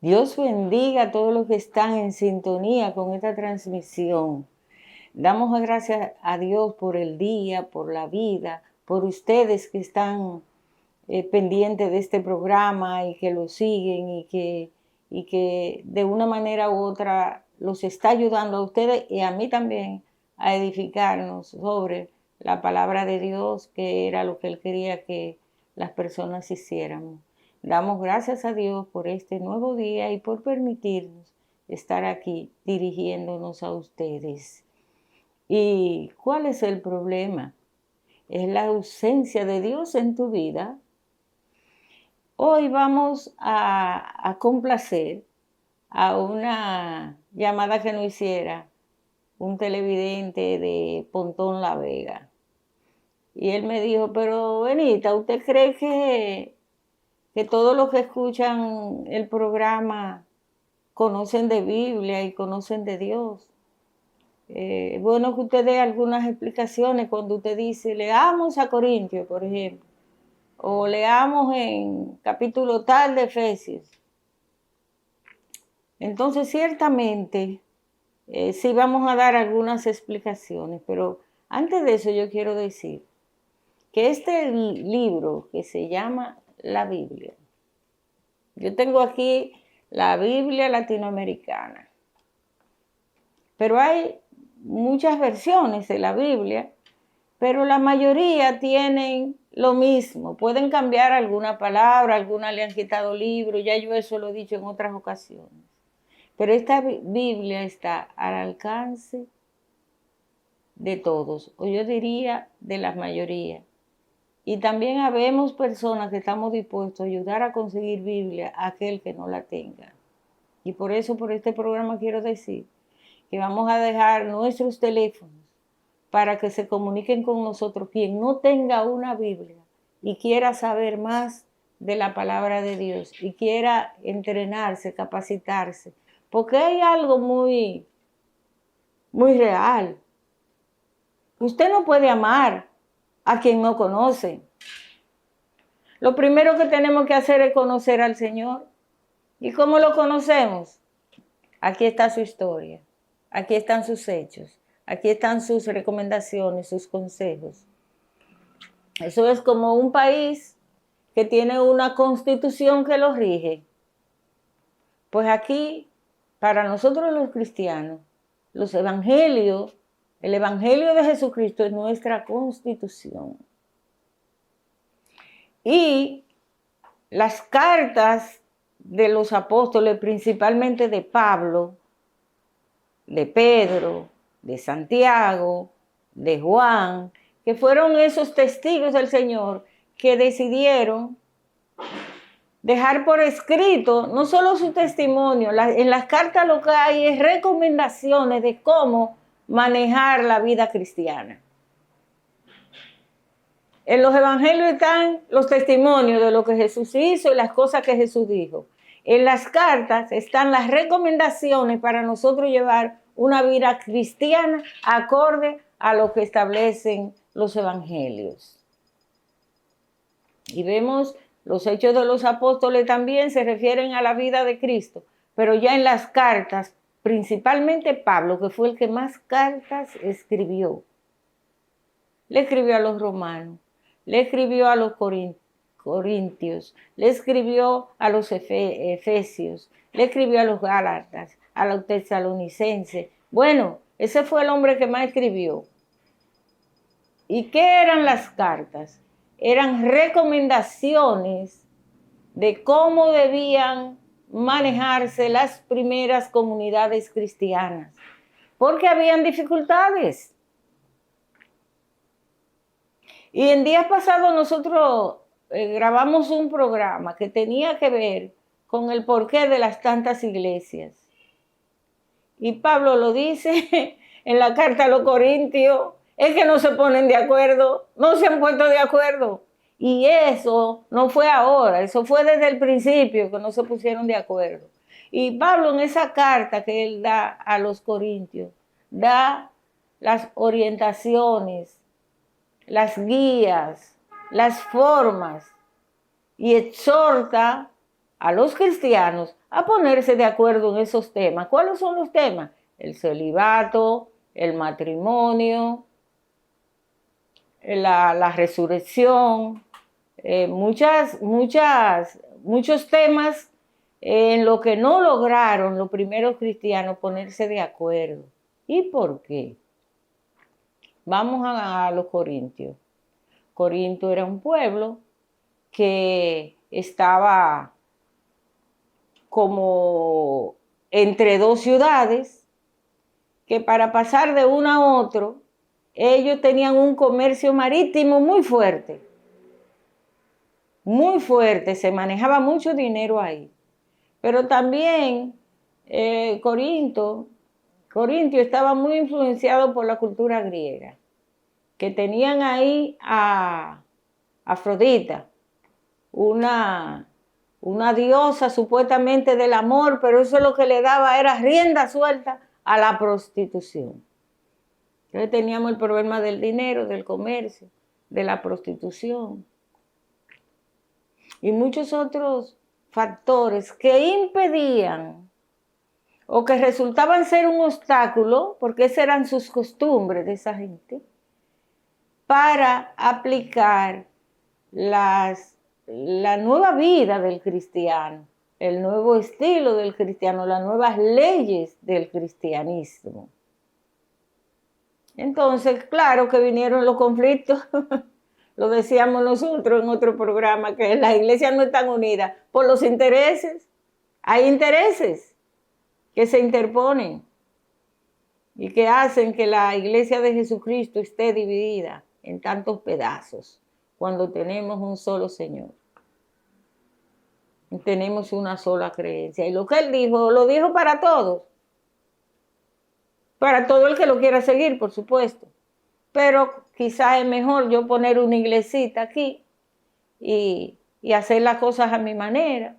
Dios bendiga a todos los que están en sintonía con esta transmisión. Damos gracias a Dios por el día, por la vida, por ustedes que están pendientes de este programa y que lo siguen y que de una manera u otra los está ayudando a ustedes y a mí también a edificarnos sobre la palabra de Dios, que era lo que Él quería que las personas hiciéramos. Damos gracias a Dios por este nuevo día y por permitirnos estar aquí dirigiéndonos a ustedes. ¿Y cuál es el problema? ¿Es la ausencia de Dios en tu vida? Hoy vamos a complacer a una llamada que nos hiciera un televidente de Pontón La Vega. Y él me dijo, pero Benita, ¿usted cree que todos los que escuchan el programa conocen de Biblia y conocen de Dios? Bueno que usted dé algunas explicaciones cuando usted dice, leamos a Corintios, por ejemplo, o leamos en capítulo tal de Efesios. Entonces, ciertamente, sí vamos a dar algunas explicaciones, pero antes de eso yo quiero decir que este libro que se llama la Biblia, yo tengo aquí la Biblia latinoamericana, pero hay muchas versiones de la Biblia, pero la mayoría tienen lo mismo. Pueden cambiar alguna palabra, algunas le han quitado libro, ya yo eso lo he dicho en otras ocasiones. Pero esta Biblia está al alcance de todos, o yo diría de la mayoría. Y también habemos personas que estamos dispuestos a ayudar a conseguir Biblia a aquel que no la tenga. Y por eso, por este programa quiero decir que vamos a dejar nuestros teléfonos para que se comuniquen con nosotros quien no tenga una Biblia y quiera saber más de la palabra de Dios y quiera entrenarse, capacitarse, porque hay algo muy real. Usted no puede amar a quien no conoce. Lo primero que tenemos que hacer es conocer al Señor. ¿Y cómo lo conocemos? Aquí está su historia, aquí están sus hechos, aquí están sus recomendaciones, sus consejos. Eso es como un país que tiene una constitución que lo rige. Pues aquí, para nosotros los cristianos, los evangelios, el evangelio de Jesucristo es nuestra constitución. Y las cartas de los apóstoles, principalmente de Pablo, de Pedro, de Santiago, de Juan, que fueron esos testigos del Señor que decidieron dejar por escrito no solo su testimonio, en las cartas lo que hay es recomendaciones de cómo manejar la vida cristiana. En los evangelios están los testimonios de lo que Jesús hizo y las cosas que Jesús dijo. En las cartas están las recomendaciones para nosotros llevar una vida cristiana acorde a lo que establecen los evangelios. Y vemos los hechos de los apóstoles también se refieren a la vida de Cristo, pero ya en las cartas, principalmente Pablo, que fue el que más cartas escribió. Le escribió a los romanos, le escribió a los corintios, le escribió a los efesios, le escribió a los gálatas, a los tesalonicenses. Bueno, ese fue el hombre que más escribió. ¿Y qué eran las cartas? Eran recomendaciones de cómo debían manejarse las primeras comunidades cristianas, porque habían dificultades. Y en días pasados nosotros grabamos un programa que tenía que ver con el porqué de las tantas iglesias. Y Pablo lo dice en la carta a los Corintios, es que no se ponen de acuerdo, no se han puesto de acuerdo. Y eso no fue ahora, eso fue desde el principio que no se pusieron de acuerdo. Y Pablo en esa carta que él da a los Corintios, da las orientaciones, las guías, las formas y exhorta a los cristianos a ponerse de acuerdo en esos temas. ¿Cuáles son los temas? El celibato, el matrimonio, la resurrección, muchos temas en lo que no lograron los primeros cristianos ponerse de acuerdo. ¿Y por qué? Vamos a los corintios. Corinto era un pueblo que estaba como entre dos ciudades, que para pasar de uno a otro, ellos tenían un comercio marítimo muy fuerte, se manejaba mucho dinero ahí. Pero también Corintio estaba muy influenciado por la cultura griega, que tenían ahí a Afrodita, una diosa supuestamente del amor, pero eso lo que le daba era rienda suelta a la prostitución. Entonces teníamos el problema del dinero, del comercio, de la prostitución y muchos otros factores que impedían o que resultaban ser un obstáculo, porque esas eran sus costumbres de esa gente, para aplicar la nueva vida del cristiano, el nuevo estilo del cristiano, las nuevas leyes del cristianismo. Entonces, claro que vinieron los conflictos, lo decíamos nosotros en otro programa, que las iglesias no están unidas por los intereses. Hay intereses que se interponen y que hacen que la iglesia de Jesucristo esté dividida en tantos pedazos cuando tenemos un solo Señor. Y tenemos una sola creencia. Y lo que Él dijo, lo dijo para todos. Para todo el que lo quiera seguir, por supuesto. Pero quizás es mejor yo poner una iglesita aquí y hacer las cosas a mi manera.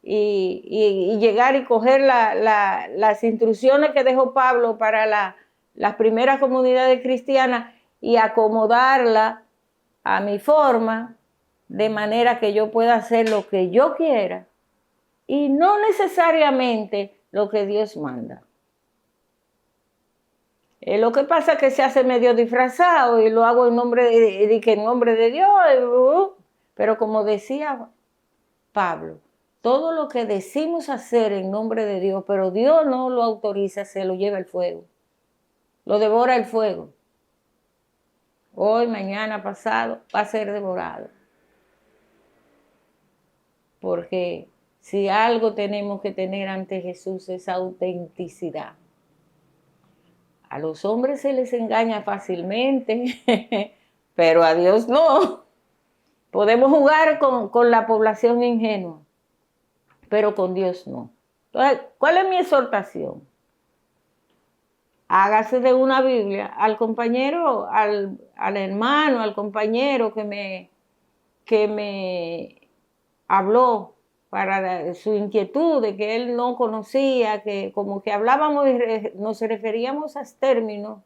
Y llegar y coger las instrucciones que dejó Pablo para las primeras comunidades cristianas y acomodarla a mi forma, de manera que yo pueda hacer lo que yo quiera y no necesariamente lo que Dios manda. Lo que pasa es que se hace medio disfrazado y lo hago en nombre de Dios, pero como decía Pablo, todo lo que decimos hacer en nombre de Dios, pero Dios no lo autoriza, se lo lleva el fuego, lo devora el fuego. Hoy, mañana, pasado, va a ser devorado. Porque si algo tenemos que tener ante Jesús es autenticidad. A los hombres se les engaña fácilmente, pero a Dios no. Podemos jugar con la población ingenua, pero con Dios no. Entonces, ¿cuál es mi exhortación? Hágase de una Biblia al compañero, al hermano, al compañero que me habló para su inquietud de que él no conocía, que como que hablábamos y nos referíamos a términos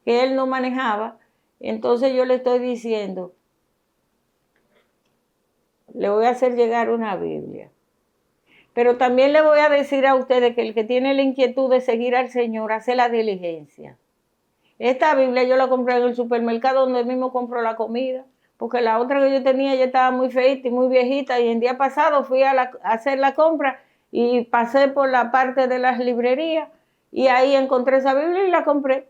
que él no manejaba. Entonces yo le estoy diciendo, le voy a hacer llegar una Biblia. Pero también le voy a decir a ustedes que el que tiene la inquietud de seguir al Señor hace la diligencia. Esta Biblia yo la compré en el supermercado donde mismo compro la comida, porque la otra que yo tenía ya estaba muy feita y muy viejita, y el día pasado fui a hacer la compra y pasé por la parte de las librerías y ahí encontré esa Biblia y la compré.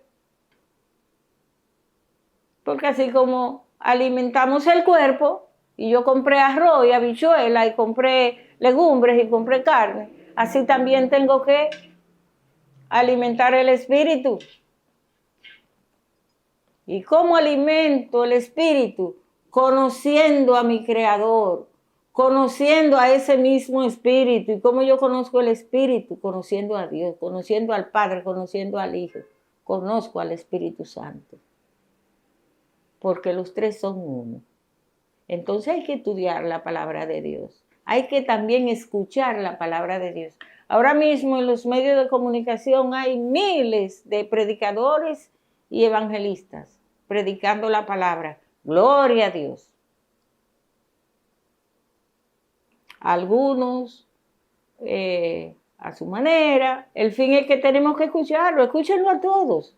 Porque así como alimentamos el cuerpo, y yo compré arroz y habichuela y compré legumbres y compré carne, así también tengo que alimentar el espíritu. ¿Y cómo alimento el espíritu? Conociendo a mi Creador, conociendo a ese mismo espíritu. ¿Y cómo yo conozco el espíritu? Conociendo a Dios, conociendo al Padre, conociendo al Hijo. Conozco al Espíritu Santo. Porque los tres son uno. Entonces hay que estudiar la palabra de Dios. Hay que también escuchar la palabra de Dios. Ahora mismo en los medios de comunicación hay miles de predicadores y evangelistas predicando la palabra. Gloria a Dios. Algunos a su manera. El fin es que tenemos que escucharlo, escúchenlo a todos.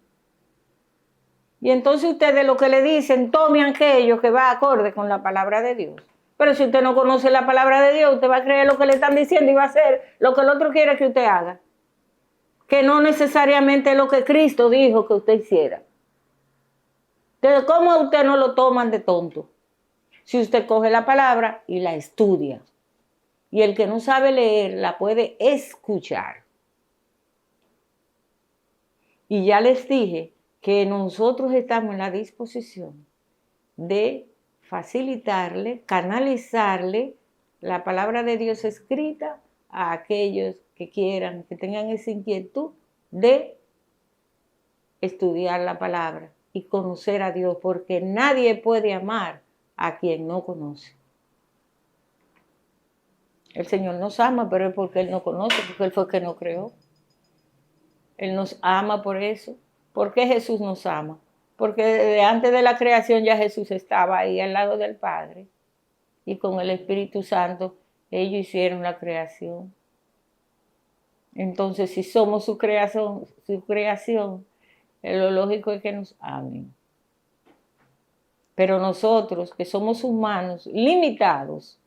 Y entonces ustedes lo que le dicen, tomen aquello que va acorde con la palabra de Dios. Pero si usted no conoce la palabra de Dios, usted va a creer lo que le están diciendo y va a hacer lo que el otro quiere que usted haga. Que no necesariamente es lo que Cristo dijo que usted hiciera. Entonces, ¿cómo usted no lo toman de tonto? Si usted coge la palabra y la estudia. Y el que no sabe leer la puede escuchar. Y ya les dije que nosotros estamos en la disposición de facilitarle, canalizarle la palabra de Dios escrita a aquellos que quieran, que tengan esa inquietud de estudiar la palabra y conocer a Dios, porque nadie puede amar a quien no conoce. El Señor nos ama, pero es porque Él no conoce, porque Él fue el que nos creó. Él nos ama por eso. ¿Por qué Jesús nos ama? Porque desde antes de la creación ya Jesús estaba ahí al lado del Padre. Y con el Espíritu Santo ellos hicieron la creación. Entonces, si somos su creación, lo lógico es que nos amen. Pero nosotros, que somos humanos limitados,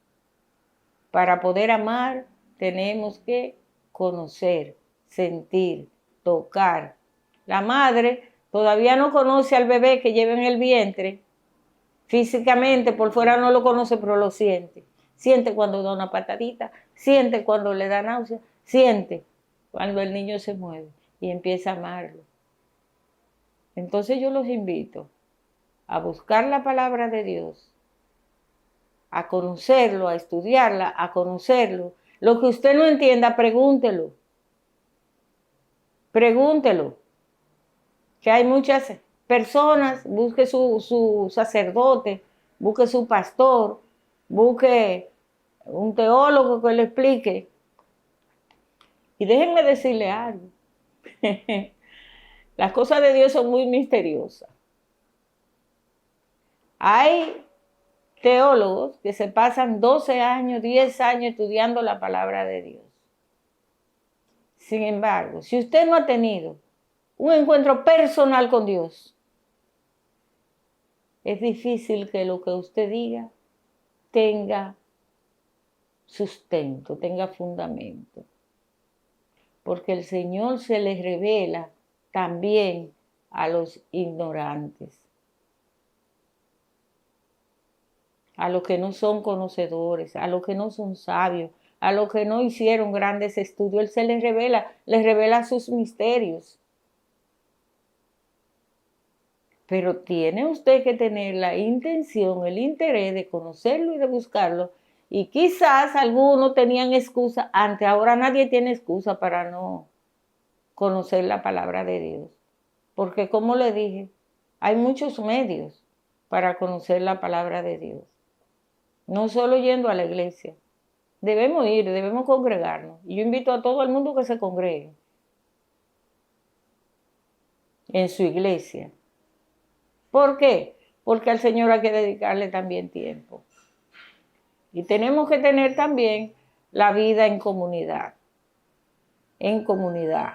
para poder amar tenemos que conocer, sentir, tocar. La madre todavía no conoce al bebé que lleva en el vientre. Físicamente, por fuera no lo conoce, pero lo siente. Siente cuando da una patadita, siente cuando le da náusea, siente cuando el niño se mueve y empieza a amarlo. Entonces yo los invito a buscar la palabra de Dios, a conocerlo, a estudiarla, a conocerlo. Lo que usted no entienda, pregúntelo. Pregúntelo. Que hay muchas personas, busque su sacerdote, busque su pastor, busque un teólogo que le explique. Y déjenme decirle algo. Las cosas de Dios son muy misteriosas. Hay teólogos que se pasan 12 años, 10 años estudiando la palabra de Dios. Sin embargo, si usted no ha tenido un encuentro personal con Dios, es difícil que lo que usted diga tenga sustento, tenga fundamento. Porque el Señor se les revela también a los ignorantes, a los que no son conocedores, a los que no son sabios, a los que no hicieron grandes estudios. Él se les revela sus misterios. Pero tiene usted que tener la intención, el interés de conocerlo y de buscarlo. Y quizás algunos tenían excusa antes, ahora nadie tiene excusa para no conocer la palabra de Dios. Porque como le dije, hay muchos medios para conocer la palabra de Dios. No solo yendo a la iglesia. Debemos ir, debemos congregarnos. Y yo invito a todo el mundo que se congregue en su iglesia. ¿Por qué? Porque al Señor hay que dedicarle también tiempo. Y tenemos que tener también la vida en comunidad. En comunidad.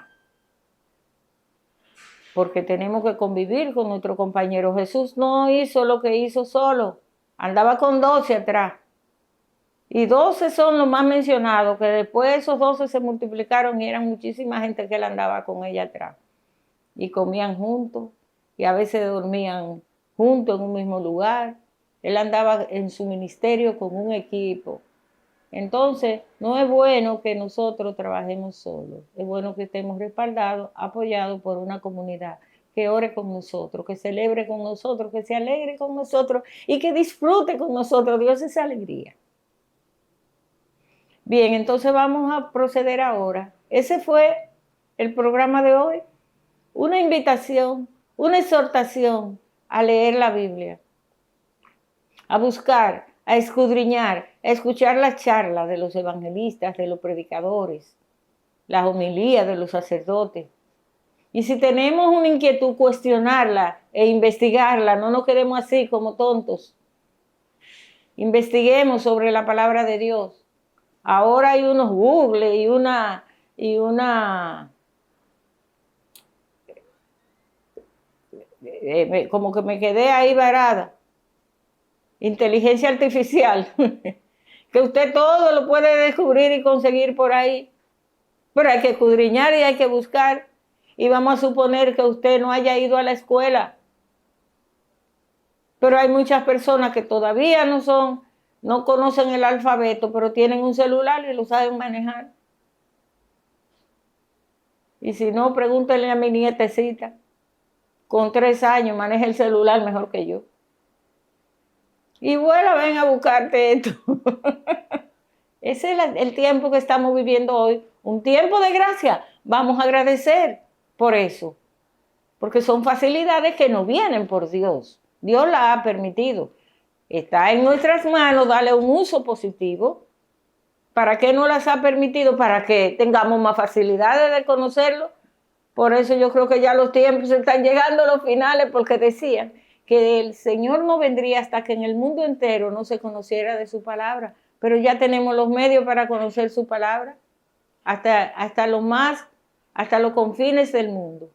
Porque tenemos que convivir con nuestro compañero. Jesús no hizo lo que hizo solo. Andaba con 12 atrás. Y 12 son los más mencionados, que después esos 12 se multiplicaron y eran muchísima gente que él andaba con ella atrás. Y comían juntos, y a veces dormían juntos en un mismo lugar. Él andaba en su ministerio con un equipo. Entonces, no es bueno que nosotros trabajemos solos. Es bueno que estemos respaldados, apoyados por una comunidad que ore con nosotros, que celebre con nosotros, que se alegre con nosotros y que disfrute con nosotros. Dios es alegría. Bien, entonces vamos a proceder ahora. Ese fue el programa de hoy. Una invitación, una exhortación a leer la Biblia, a buscar, a escudriñar, a escuchar las charlas de los evangelistas, de los predicadores, las homilías de los sacerdotes. Y si tenemos una inquietud, cuestionarla e investigarla, no nos quedemos así como tontos. Investiguemos sobre la palabra de Dios. Ahora hay unos Google y una como que me quedé ahí varada. Inteligencia artificial. Que usted todo lo puede descubrir y conseguir por ahí. Pero hay que escudriñar y hay que buscar. Y vamos a suponer que usted no haya ido a la escuela. Pero hay muchas personas que todavía no conocen el alfabeto, pero tienen un celular y lo saben manejar. Y si no, pregúntenle a mi nietecita. Con 3 años maneja el celular mejor que yo. Y bueno, ven a buscarte esto. Ese es el tiempo que estamos viviendo hoy. Un tiempo de gracia. Vamos a agradecer por eso. Porque son facilidades que no vienen por Dios. Dios las ha permitido. Está en nuestras manos darle un uso positivo. ¿Para qué no las ha permitido? Para que tengamos más facilidades de conocerlo. Por eso yo creo que ya los tiempos están llegando a los finales, porque decían que el Señor no vendría hasta que en el mundo entero no se conociera de su palabra. Pero ya tenemos los medios para conocer su palabra, hasta los confines del mundo.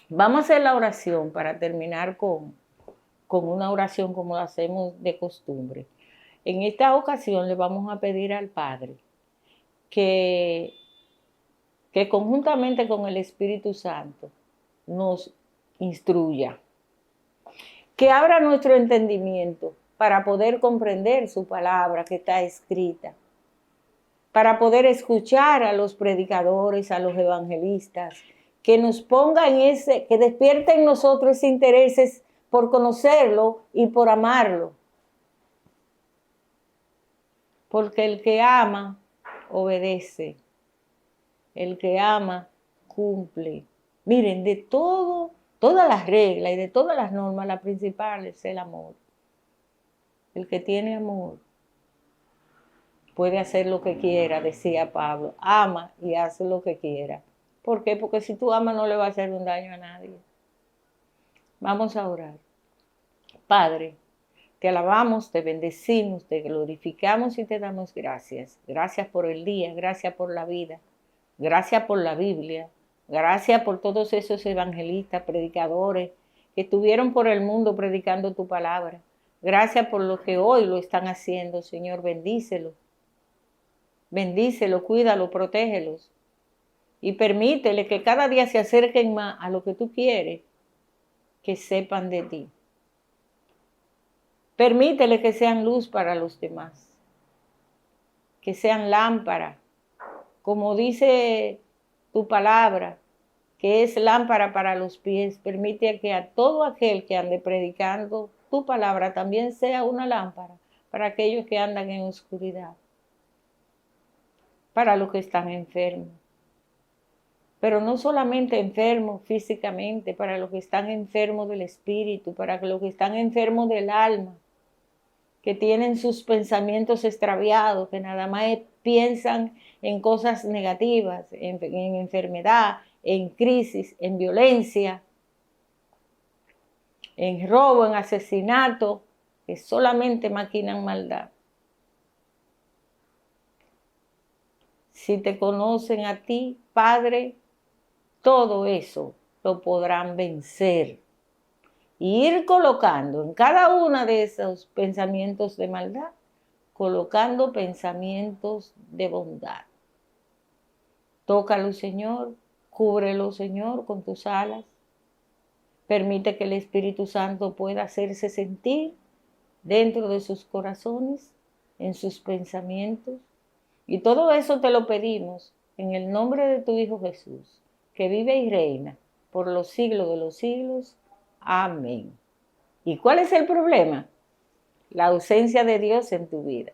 Vamos a hacer la oración para terminar con una oración como la hacemos de costumbre. En esta ocasión le vamos a pedir al Padre que conjuntamente con el Espíritu Santo nos instruya, que abra nuestro entendimiento para poder comprender su palabra que está escrita, para poder escuchar a los predicadores, a los evangelistas, que nos pongan que despierten en nosotros ese interés por conocerlo y por amarlo. Porque el que ama, obedece. El que ama, cumple. Miren, de todas las reglas y de todas las normas, la principal es el amor. El que tiene amor puede hacer lo que quiera, decía Pablo. Ama y hace lo que quiera. ¿Por qué? Porque si tú amas no le va a hacer un daño a nadie. Vamos a orar. Padre, te alabamos, te bendecimos, te glorificamos y te damos gracias. Gracias por el día, gracias por la vida, gracias por la Biblia, gracias por todos esos evangelistas, predicadores que estuvieron por el mundo predicando tu palabra. Gracias por lo que hoy lo están haciendo, Señor, bendícelo. Bendícelo, cuídalo, protégelos. Y permítele que cada día se acerquen más a lo que tú quieres, que sepan de ti. Permítele que sean luz para los demás, que sean lámpara, como dice tu palabra, que es lámpara para los pies. Permite que a todo aquel que ande predicando tu palabra también sea una lámpara para aquellos que andan en oscuridad, para los que están enfermos. Pero no solamente enfermos físicamente, para los que están enfermos del espíritu, para los que están enfermos del alma, que tienen sus pensamientos extraviados, que nada más piensan en cosas negativas, en enfermedad, en crisis, en violencia, en robo, en asesinato, que solamente maquinan maldad. Si te conocen a ti, Padre, todo eso lo podrán vencer. Y ir colocando en cada uno de esos pensamientos de maldad, colocando pensamientos de bondad. Tócalo, Señor, cúbrelo, Señor, con tus alas. Permite que el Espíritu Santo pueda hacerse sentir dentro de sus corazones, en sus pensamientos. Y todo eso te lo pedimos en el nombre de tu Hijo Jesús, que vive y reina por los siglos de los siglos. Amén. ¿Y cuál es el problema? La ausencia de Dios en tu vida.